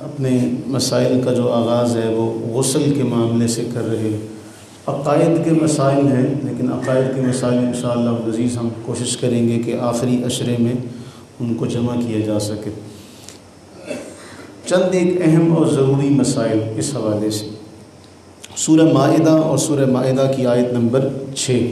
اپنے مسائل کا جو آغاز ہے وہ غسل کے معاملے سے کر رہے ہیں۔ عقائد کے مسائل ہیں، لیکن عقائد کے مسائل انشاءاللہ العزیز ہم کوشش کریں گے کہ آخری عشرے میں ان کو جمع کیا جا سکے۔ چند ایک اہم اور ضروری مسائل اس حوالے سے۔ سورہ مائدہ اور سورہ مائدہ کی آیت نمبر 6،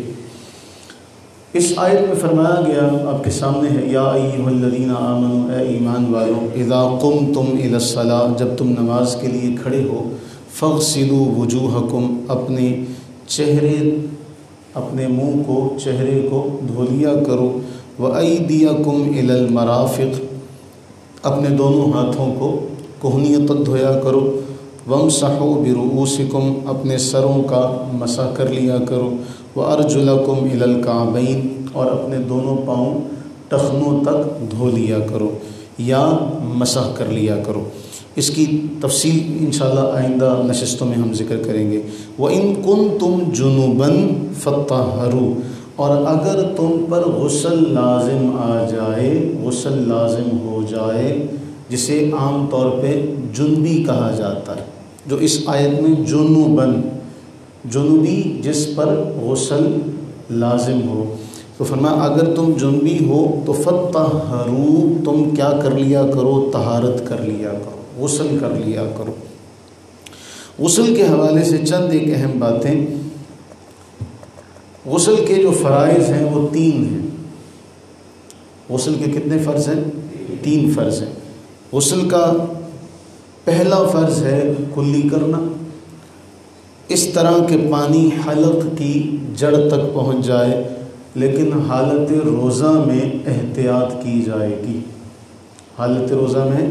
اس آیت میں فرمایا گیا آپ کے سامنے ہے، یا ایھا الذین آمنوا، اے ایمان والو، اذا قمتم الی الصلاۃ، جب تم نماز کے لیے کھڑے ہو، فاغسلوا وجوہکم، اپنے چہرے، اپنے منہ کو، چہرے کو دھو لیا کرو، وایدیکم الی المرافق، اپنے دونوں ہاتھوں کو کہنیوں تک دھویا کرو، وامسحوا برؤوسکم، اپنے سروں کا مسح کر لیا کرو، وارجلکم الی الکعبین، اور اپنے دونوں پاؤں ٹخنوں تک دھو لیا کرو یا مسح کر لیا کرو۔ اس کی تفصیل انشاءاللہ آئندہ نشستوں میں ہم ذکر کریں گے۔ وَإِن كُنتُمْ جُنُبًا فَطَّهَّرُوا، اور اگر تم پر غسل لازم آ جائے، غسل لازم ہو جائے، جسے عام طور پہ جنبی کہا جاتا ہے، جو اس آیت میں جنوباً، جنوبی جس پر غسل لازم ہو، تو فرمایا اگر تم جنبی ہو تو فَطَّهَّرُوا، تم کیا کر لیا کرو؟ طہارت کر لیا کرو، غسل کر لیا کرو۔ غسل کے حوالے سے چند ایک اہم باتیں۔ غسل کے جو فرائض ہیں وہ 3 ہیں۔ غسل کے کتنے فرض ہیں؟ 3 فرض ہیں۔ غسل کا پہلا فرض ہے کلی کرنا، اس طرح کہ پانی حلق کی جڑ تک پہنچ جائے، لیکن حالت روزہ میں احتیاط کی جائے گی، حالت روزہ میں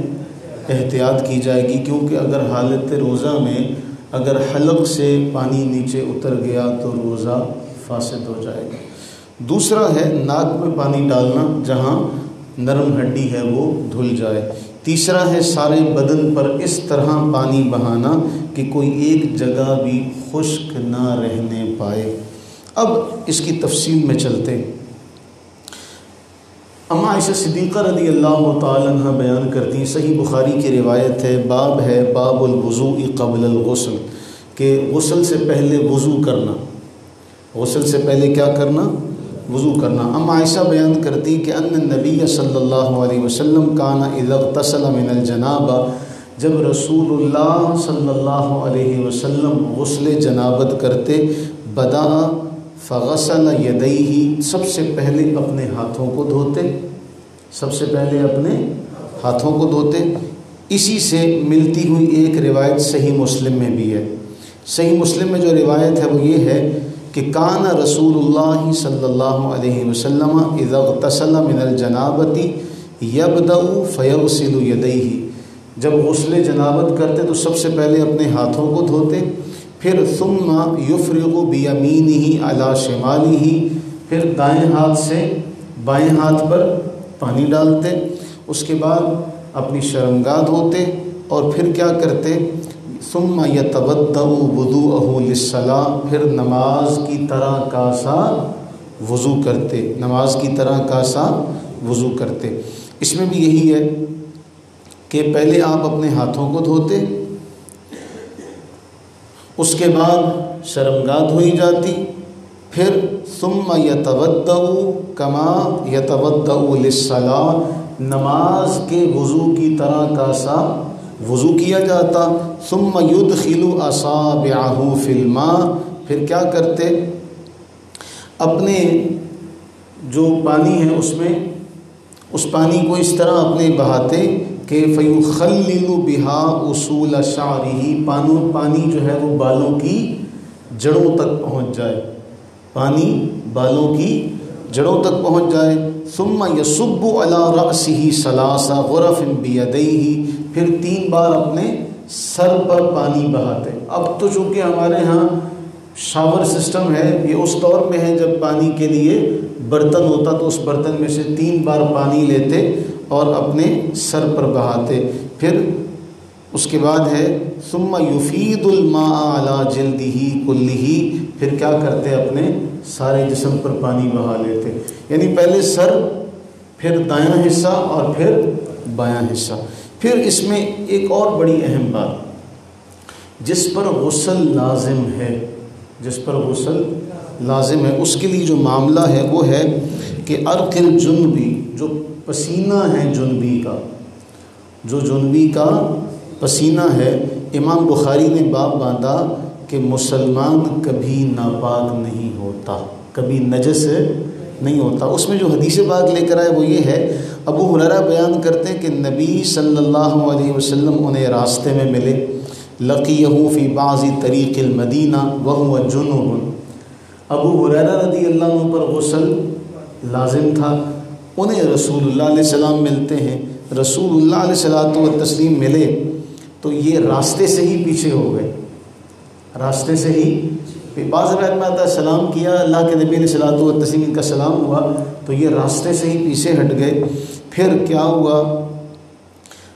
احتیاط کی جائے گی، کیونکہ اگر حالت روزہ میں اگر حلق سے پانی نیچے اتر گیا تو روزہ فاسد ہو جائے گا۔ دوسرا ہے ناک میں پانی ڈالنا، جہاں نرم ہڈی ہے وہ دھل جائے۔ تیسرا ہے سارے بدن پر اس طرح پانی بہانا کہ کوئی ایک جگہ بھی خشک نہ رہنے پائے۔ اب اس کی تفصیل میں چلتے ہیں۔ اما عائشہ صدیقہ رضی اللہ تعالی عنہ بیان کرتی ہیں، صحیح بخاری کی روایت ہے، باب ہے باب الوضوء قبل الغسل، کہ غسل سے پہلے وضو کرنا، غسل سے پہلے کیا کرنا؟ وضو کرنا۔ اما عائشہ بیان کرتی کہ ان النبی صلی اللہ علیہ وسلم کان اذا اغتسل من الجنابہ، جب رسول اللہ صلی اللہ علیہ وسلم غسل جنابت کرتے، بدا فغسل یدیہ، سب سے پہلے اپنے ہاتھوں کو دھوتے، سب سے پہلے اپنے ہاتھوں کو دھوتے۔ اسی سے ملتی ہوئی ایک روایت صحیح مسلم میں بھی ہے۔ صحیح مسلم میں جو روایت ہے وہ یہ ہے کہ کان رسول اللہ صلی اللہ علیہ وسلم اذا اغتسل من الجنابۃ یبدأ فیغسل یدیہ، جب غسل جنابت کرتے تو سب سے پہلے اپنے ہاتھوں کو دھوتے، پھر ثم یفرغ بیمینہ علی شمالہ، پھر دائیں ہاتھ سے بائیں ہاتھ پر پانی ڈالتے، اس کے بعد اپنی شرمگاہ دھوتے، اور پھر کیا کرتے؟ ثم یتوضأ وضوءہ للصلاۃ، پھر نماز کی طرح کا سا وضو کرتے، نماز کی طرح کا سا وضو کرتے۔ اس میں بھی یہی ہے کہ پہلے آپ اپنے ہاتھوں کو دھوتے، اس کے بعد شرمگاہ دھوئی جاتی، پھر ثم یتوضأ کما یتوضأ للصلاۃ، نماز کے وضو کی طرح کا سا وضو کیا جاتا، ثم یدخل اصابعہ فی الماء، پھر کیا کرتے؟ اپنے جو پانی ہے اس میں، اس پانی کو اس طرح اپنے بہاتے کہ فیخلل بہا اصول شعرہ، پانی جو ہے وہ بالوں کی جڑوں تک پہنچ جائے، پانی بالوں کی جڑوں تک پہنچ جائے۔ ثم یصب علی رأسہ ثلاث غرف بیدیہ، پھر 3 بار اپنے سر پر پانی بہاتے۔ اب تو چونکہ ہمارے ہاں شاور سسٹم ہے، یہ اس دور میں ہے جب پانی کے لیے برتن ہوتا تو اس برتن میں سے 3 بار پانی لیتے اور اپنے سر پر بہاتے۔ پھر اس کے بعد ہے ثم یفید الماء علی جلدہ کلہ، پھر کیا کرتے؟ اپنے سارے جسم پر پانی بہا لیتے، یعنی پہلے سر، پھر دایاں حصہ اور پھر بایاں حصہ۔ پھر اس میں ایک اور بڑی اہم بات، جس پر غسل لازم ہے، جس پر غسل لازم ہے، اس کے لیے جو معاملہ ہے وہ ہے کہ عرق الجنبی، جو پسینہ ہے جنبی کا، جو جنبی کا پسینہ ہے، امام بخاری نے باب باندھا کہ مسلمان کبھی ناپاک نہیں ہوتا، کبھی نجس نہیں ہوتا۔ اس میں جو حدیث پاک لے کر آئے وہ یہ ہے، ابو ہریرہ بیان کرتے ہیں کہ نبی صلی اللہ علیہ وسلم انہیں راستے میں ملے، لقیہ فی بعض طریق المدینہ وہو جنوب۔ ابو ہریرہ رضی اللہ عنہ پر غسل لازم تھا، انہیں رسول اللہ علیہ السلام ملتے ہیں، رسول اللہ علیہ الصلوۃ والتسلیم ملے تو یہ راستے سے ہی پیچھے ہو گئے، راستے سے ہی، بعض روایت میں آتا ہے سلام کیا اللہ کے نبی علیہ الصلوۃ والتسلیم، ان کا سلام ہوا تو یہ راستے سے ہی پیچھے ہٹ گئے۔ پھر کیا ہوا،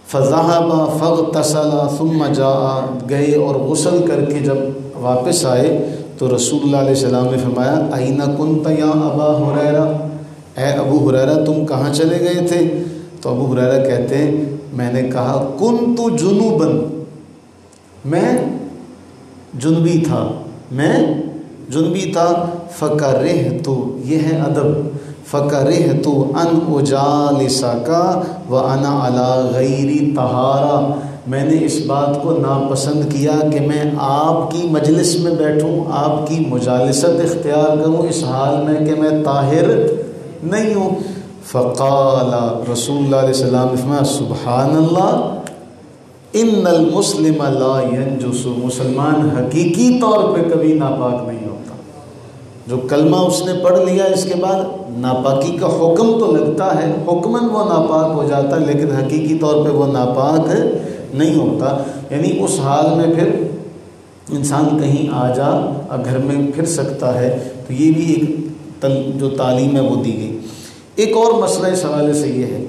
فذهب فاغتسل ثم جاء، گئے اور غسل کر کے جب واپس آئے تو رسول اللہ علیہ السلام نے فرمایا اين كنت يا ابا هريرة، اے ابو ہریرہ تم کہاں چلے گئے تھے؟ تو ابو ہریرہ کہتے ہیں میں نے کہا کنت جنوبا، میں جنبی تھا، میں جنبی تھا، فکرہت، یہ ہے ادب، فکرہت ان اجالسک وانا علی غیر طہارہ، میں نے اس بات کو ناپسند کیا کہ میں آپ کی مجلس میں بیٹھوں، آپ کی مجالست اختیار کروں اس حال میں کہ میں طاہر نہیں ہوں۔ فقال، رسول اللہ علیہ السلام نے فرمایا سبحان اللہ، ان المسلم لا ینجس، مسلمان حقیقی طور پہ کبھی ناپاک نہیں ہوتا۔ جو کلمہ اس نے پڑھ لیا اس کے بعد ناپاکی کا حکم تو لگتا ہے، حکماً وہ ناپاک ہو جاتا ہے لیکن حقیقی طور پہ وہ ناپاک نہیں ہوتا، یعنی اس حال میں پھر انسان کہیں آ جا گھر میں پھر سکتا ہے۔ تو یہ بھی ایک جو تعلیم ہے وہ دی گئی۔ ایک اور مسئلہ اس حوالے سے یہ ہے،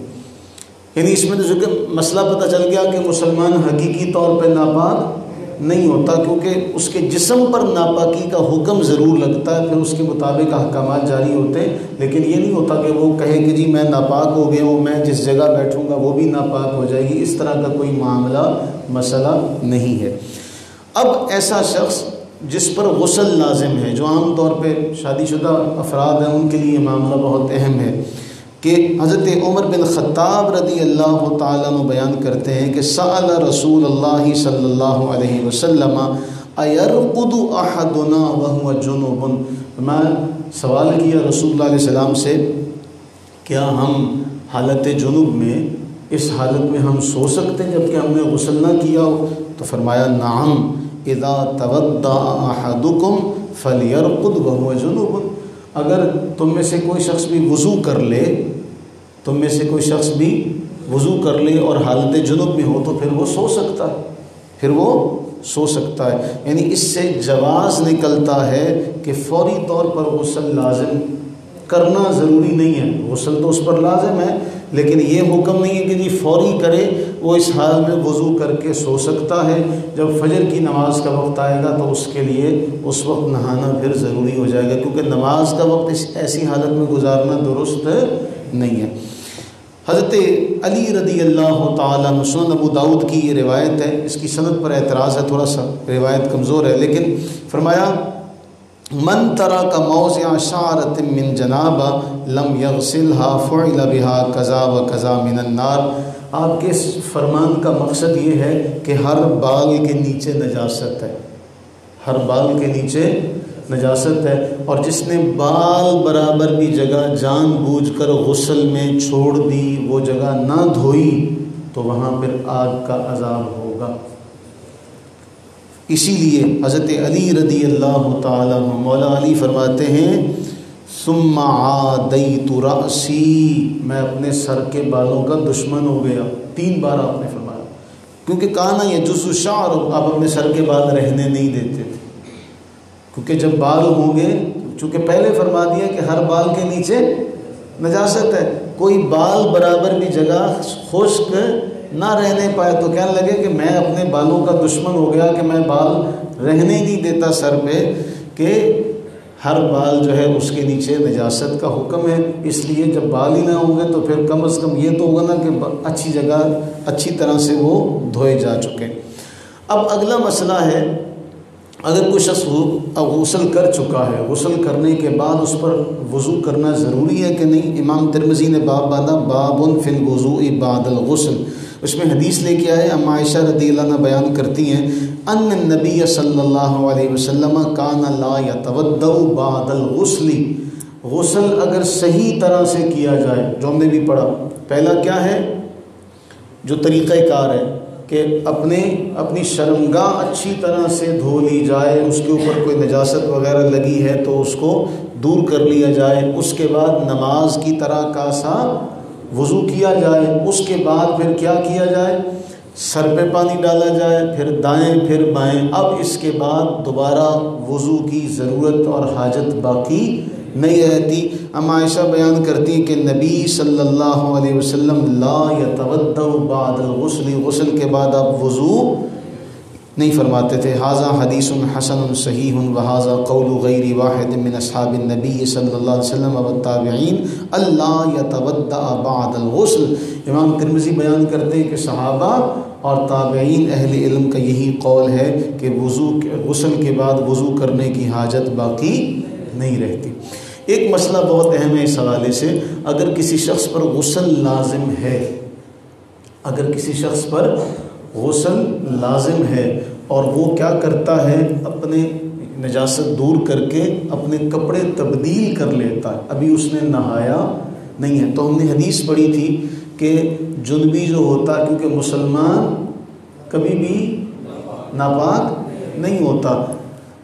یعنی اس میں جو کہ مسئلہ پتہ چل گیا کہ مسلمان حقیقی طور پہ ناپاک نہیں ہوتا، کیونکہ اس کے جسم پر ناپاکی کا حکم ضرور لگتا ہے، پھر اس کے مطابق احکامات جاری ہوتے ہیں، لیکن یہ نہیں ہوتا کہ وہ کہے کہ جی میں ناپاک ہو گیا ہوں، میں جس جگہ بیٹھوں گا وہ بھی ناپاک ہو جائے گی، اس طرح کا کوئی معاملہ مسئلہ نہیں ہے۔ اب ایسا شخص جس پر غسل لازم ہے، جو عام طور پہ شادی شدہ افراد ہیں ان کے لیے معاملہ بہت اہم ہے، کہ حضرت عمر بن خطاب رضی اللہ تعالیٰ عنہ بیان کرتے ہیں کہ سأل رسول اللہ صلی اللہ علیہ وسلم ایرقد احدنا وهو جنوب، میں سوال کیا رسول اللہ علیہ السلام سے کیا ہم حالت جنوب میں، اس حالت میں ہم سو سکتے ہیں جبکہ ہم نے غسل نہ کیا ہو؟ تو فرمایا نعم اذا توضأ احدکم فلیرقد وهو جنوب، اگر تم میں سے کوئی شخص بھی وضو کر لے، تم میں سے کوئی شخص بھی وضو کر لے اور حالت جنوب میں ہو تو پھر وہ سو سکتا ہے، پھر وہ سو سکتا ہے۔ یعنی اس سے جواز نکلتا ہے کہ فوری طور پر غسل لازم کرنا ضروری نہیں ہے، غسل تو اس پر لازم ہے لیکن یہ حکم نہیں ہے کہ جی فوری کرے، وہ اس حال میں وضو کر کے سو سکتا ہے، جب فجر کی نماز کا وقت آئے گا تو اس کے لیے اس وقت نہانا پھر ضروری ہو جائے گا، کیونکہ نماز کا وقت ایسی حالت میں گزارنا درست نہیں ہے۔ حضرت علی رضی اللہ تعالیٰ عنہ، سنن ابو داؤد کی یہ روایت ہے، اس کی سند پر اعتراض ہے، تھوڑا سا روایت کمزور ہے، لیکن فرمایا من ترک موضع شعرۃ من جنابہ لم یغسلها فعل بها کذا و کذا من النار۔ آپ کے اس فرمان کا مقصد یہ ہے کہ ہر بال کے نیچے نجاست ہے، ہر بال کے نیچے نجاست ہے، اور جس نے بال برابر بھی جگہ جان بوجھ کر غسل میں چھوڑ دی، وہ جگہ نہ دھوئی تو وہاں پھر آگ کا عذاب ہوگا۔ اسی لیے حضرت علی رضی اللہ تعالیٰ عنہ، مولا علی فرماتے ہیں ثم عادیت رأسی، میں اپنے سر کے بالوں کا دشمن ہو گیا، 3 بار آپ نے فرمایا، کیونکہ کہا نا یجز الشعر، آپ اپنے سر کے بال رہنے نہیں دیتے تھے، کیونکہ جب بال ہوں گے، چونکہ پہلے فرما دیا کہ ہر بال کے نیچے نجاست ہے، کوئی بال برابر بھی جگہ خشک نہ رہنے پائے تو کہنے لگے کہ میں اپنے بالوں کا دشمن ہو گیا کہ میں بال رہنے نہیں دیتا سر پہ، کہ ہر بال جو ہے اس کے نیچے نجاست کا حکم ہے، اس لیے جب بال ہی نہ ہوں گے تو پھر کم از کم یہ تو ہوگا نا کہ اچھی جگہ اچھی طرح سے وہ دھوئے جا چکے۔ اب اگلا مسئلہ ہے، اگر کوئی شخص غسل کر چکا ہے، غسل کرنے کے بعد اس پر وضو کرنا ضروری ہے کہ نہیں؟ امام ترمذی نے باب باندھا، باب فی الوضوء بعد الغسل۔ اس میں حدیث لے کے آئے، اما عائشہ رضی اللہ عنہ بیان کرتی ہیں ان النبی صلی اللہ علیہ وسلم کان لا یتودع بعد الغسل، غسل اگر صحیح طرح سے کیا جائے، جو ہم نے بھی پڑھا، پہلا کیا ہے جو طریقہ کار ہے کہ اپنی شرمگاہ اچھی طرح سے دھو لی جائے، اس کے اوپر کوئی نجاست وغیرہ لگی ہے تو اس کو دور کر لیا جائے، اس کے بعد نماز کی طرح کا سا وضو کیا جائے، اس کے بعد پھر کیا کیا جائے، سر پہ پانی ڈالا جائے، پھر دائیں پھر بائیں، اب اس کے بعد دوبارہ وضو کی ضرورت اور حاجت باقی نہیں رہتی۔ اما عائشہ بیان کرتی ہیں کہ نبی صلی اللہ علیہ وسلم لا یتودع بعد الغسل، غسل کے بعد آپ وضو نہیں فرماتے تھے۔ ھذا حدیث حسن صحیح وھذا قول غیر واحد من اصحاب النبی صلی اللہ علیہ وسلم والتابعین اللہ یتودع بعد الغسل۔ امام ترمذی بیان کرتے ہیں کہ صحابہ اور تابعین اہل علم کا یہی قول ہے کہ غسل کے بعد وضو کرنے کی حاجت باقی نہیں رہتی۔ ایک مسئلہ بہت اہم ہے اس حوالے سے، اگر کسی شخص پر غسل لازم ہے، اگر کسی شخص پر غسل لازم ہے اور وہ کیا کرتا ہے، اپنے نجاست دور کر کے اپنے کپڑے تبدیل کر لیتا ہے، ابھی اس نے نہایا نہیں ہے، تو ہم نے حدیث پڑھی تھی کہ جنبی جو ہوتا، کیونکہ مسلمان کبھی بھی ناپاک نہیں ہوتا،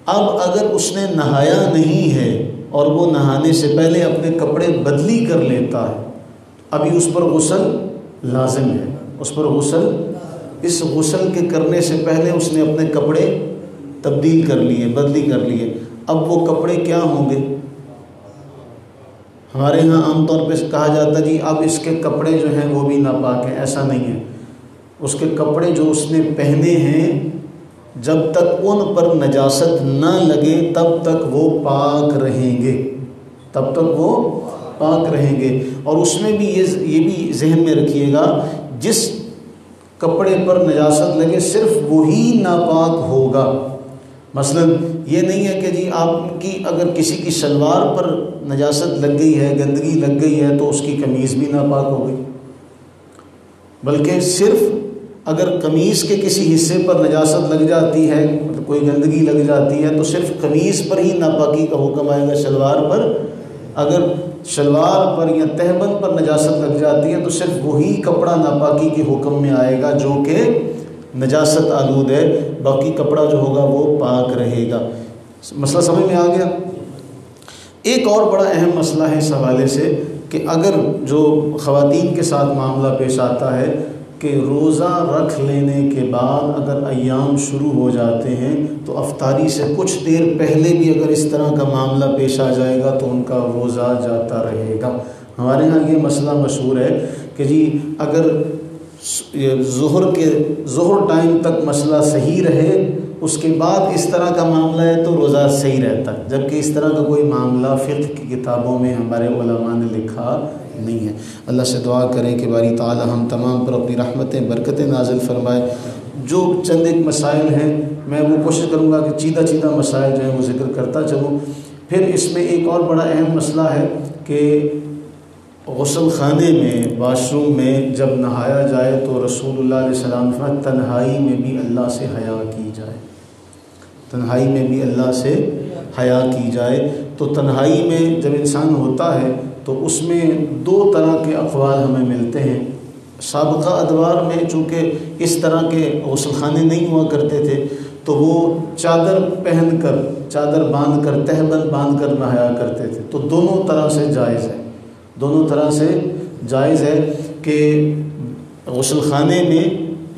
اب اگر اس نے نہایا نہیں ہے اور وہ نہانے سے پہلے اپنے کپڑے بدلی کر لیتا ہے، ابھی اس پر غسل لازم ہے، اس پر غسل، اس غسل کے کرنے سے پہلے اس نے اپنے کپڑے تبدیل کر لیے، بدلی کر لیے، اب وہ کپڑے کیا ہوں گے؟ ہمارے ہاں عام طور پہ کہا جاتا جی اب اس کے کپڑے جو ہیں وہ بھی ناپاک ہیں، ایسا نہیں ہے، اس کے کپڑے جو اس نے پہنے ہیں جب تک ان پر نجاست نہ لگے تب تک وہ پاک رہیں گے، تب تک وہ پاک رہیں گے۔ اور اس میں بھی یہ بھی ذہن میں رکھیے گا، جس کپڑے پر نجاست لگے صرف وہی ناپاک ہوگا۔ مثلا یہ نہیں ہے کہ جی آپ کی اگر کسی کی شلوار پر نجاست لگ گئی ہے، گندگی لگ گئی ہے تو اس کی قمیض بھی ناپاک ہو گئی، بلکہ صرف اگر قمیض کے کسی حصے پر نجاست لگ جاتی ہے، کوئی گندگی لگ جاتی ہے تو صرف قمیض پر ہی ناپاکی کا حکم آئے گا، شلوار پر اگر شلوار پر یا تہبند پر نجاست لگ جاتی ہے تو صرف وہی کپڑا ناپاکی کے حکم میں آئے گا جو کہ نجاست آلود ہے، باقی کپڑا جو ہوگا وہ پاک رہے گا۔ مسئلہ سمجھ میں آ گیا؟ ایک اور بڑا اہم مسئلہ ہے اس حوالے سے کہ اگر جو خواتین کے ساتھ معاملہ پیش آتا ہے کہ روزہ رکھ لینے کے بعد اگر ایام شروع ہو جاتے ہیں تو افطاری سے کچھ دیر پہلے بھی اگر اس طرح کا معاملہ پیش آ جائے گا تو ان کا روزہ جاتا رہے گا۔ ہمارے ہاں یہ مسئلہ مشہور ہے کہ جی اگر ظہر ٹائم تک مسئلہ صحیح رہے اس کے بعد اس طرح کا معاملہ ہے تو روزہ صحیح رہتا ہے، جبکہ اس طرح کا کوئی معاملہ فقہ کی کتابوں میں ہمارے علماء نے لکھا نہیں ہے۔ اللہ سے دعا کریں کہ باری تعالی ہم تمام پر اپنی رحمتیں برکتیں نازل فرمائے۔ جو چند ایک مسائل ہیں میں وہ کوشش کروں گا کہ چیدہ مسائل جو ہیں وہ ذکر کرتا چلوں۔ پھر اس میں ایک اور بڑا اہم مسئلہ ہے کہ غسل خانے میں، واش روم میں جب نہایا جائے تو رسول اللہ علیہ السلام نے تنہائی میں بھی اللہ سے حیا کی جائے، تنہائی میں بھی اللہ سے حیا کی جائے۔ تو تنہائی میں جب انسان ہوتا ہے تو اس میں دو طرح کے اقوال ہمیں ملتے ہیں۔ سابقہ ادوار میں چونکہ اس طرح کے غسل خانے نہیں ہوا کرتے تھے تو وہ چادر پہن کر، چادر باندھ کر، تہبند باندھ کر نہایا کرتے تھے، تو دونوں طرح سے جائز ہے، دونوں طرح سے جائز ہے کہ غسل خانے میں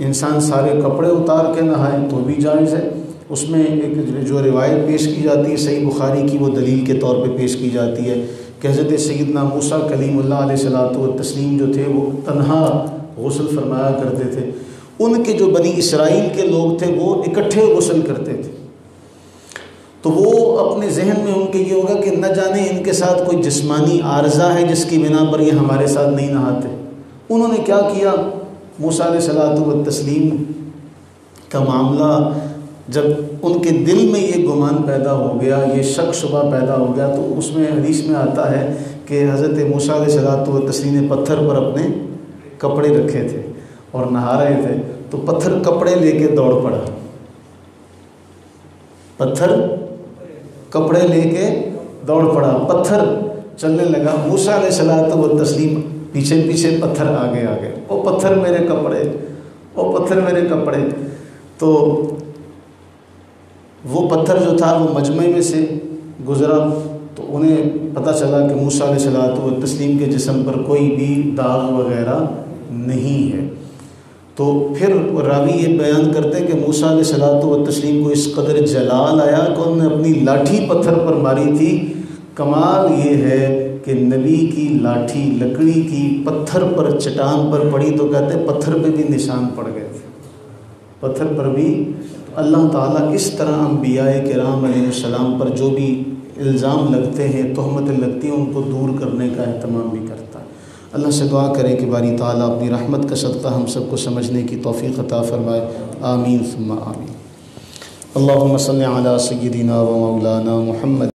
انسان سارے کپڑے اتار کے نہائے تو بھی جائز ہے۔ اس میں ایک جو روایت پیش کی جاتی ہے صحیح بخاری کی، وہ دلیل کے طور پہ پیش کی جاتی ہے کہ حضرت سیدنا موسیٰ کلیم اللہ علیہ الصلوۃ والتسلیم جو تھے وہ تنہا غسل فرمایا کرتے تھے، ان کے جو بنی اسرائیل کے لوگ تھے وہ اکٹھے غسل کرتے تھے۔ تو وہ اپنے ذہن میں ان کے یہ ہوگا کہ نہ جانے ان کے ساتھ کوئی جسمانی عارضہ ہے جس کی بنا پر یہ ہمارے ساتھ نہیں نہاتے۔ انہوں نے کیا کیا، موسیٰ علیہ الصلوۃ والتسلیم کا معاملہ جب ان کے دل میں یہ گمان پیدا ہو گیا، یہ شک شبہ پیدا ہو گیا، تو اس میں حدیث میں آتا ہے کہ حضرت موسیٰ علیہ الصلوۃ والتسلیم نے پتھر پر اپنے کپڑے رکھے تھے اور نہا رہے تھے، تو پتھر کپڑے لے کے دوڑ پڑا، پتھر کپڑے لے کے دوڑ پڑا، پتھر چلنے لگا، موسیٰ علیہ الصلوۃ والتسلیم پیچھے پیچھے، پتھر آگے آگے، او پتھر میرے کپڑے، او پتھر میرے کپڑے۔ تو وہ پتھر جو تھا وہ مجمع میں سے گزرا، تو انہیں پتہ چلا کہ موسیٰ علیہ الصلوۃ والتسلیم کے جسم پر کوئی بھی داغ وغیرہ نہیں ہے۔ تو پھر راوی یہ بیان کرتے ہیں کہ موسیٰ علیہ الصلوۃ والتسلیم کو اس قدر جلال آیا کہ انہوں نے اپنی لاٹھی پتھر پر ماری تھی۔ کمال یہ ہے کہ نبی کی لاٹھی لکڑی کی پتھر پر چٹان پر پڑی، تو کہتے ہیں پتھر پہ بھی نشان پڑ گئے تھے، پتھر پر بھی۔ اللہ تعالیٰ اس طرح انبیاء کرام علیہ السلام پر جو بھی الزام لگتے ہیں، تہمتیں لگتی ہیں، ان کو دور کرنے کا اہتمام بھی کرتا ہے۔ اللہ سے دعا کریں کہ باری تعالیٰ اپنی رحمت کا صدقہ ہم سب کو سمجھنے کی توفیق عطا فرمائے، آمین ثم آمین۔ اللہم صلی علی سیدنا و مولانا محمد